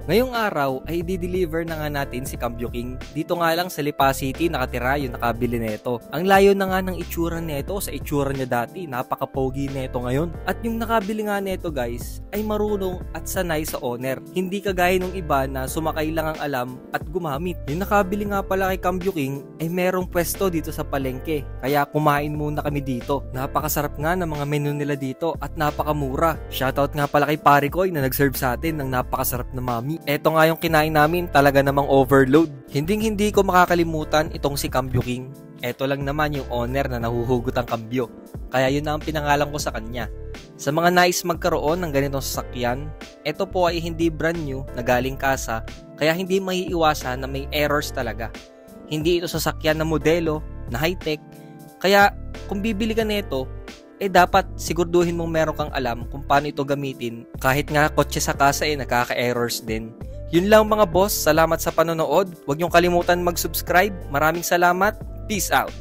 Ngayong araw ay di-deliver na nga natin si Cambio King. Dito nga lang sa Lipa City nakatira yung nakabili nito. Ang layo na nga ng itsura nito sa itsura niya dati. Napaka-pogi nito ngayon. At yung nakabili nga nito guys ay marunong at sanay sa owner. Hindi kagaya ng iba na sumakay lang ang alam at gumamit. Yung nakabili nga pala kay Cambio King ay merong pwesto dito sa palengke. Kaya kumain muna kami dito. Napakasarap nga ng mga menu nila dito at napakamura. Shoutout nga pala kay Pare Koy na nag-serve sa atin ng napakasarap na mami. Eto nga yung kinain namin, talaga namang overload. Hindi ko makakalimutan itong si Cambio King. Eto lang naman yung owner na nahuhugot ang kambyo. Kaya yun na ang pinangalan ko sa kanya. Sa mga nais magkaroon ng ganitong sasakyan, eto po ay hindi brand new na galing kasa, kaya hindi maiiwasan na may errors talaga. Hindi ito sasakyan na modelo, na high-tech, kaya kung bibili ka nito, dapat siguraduhin mong meron kang alam kung paano ito gamitin. Kahit nga kotse sa kasa nakaka-errors din. Yun lang mga boss, salamat sa panonood. Huwag niyong kalimutan mag-subscribe. Maraming salamat. Peace out.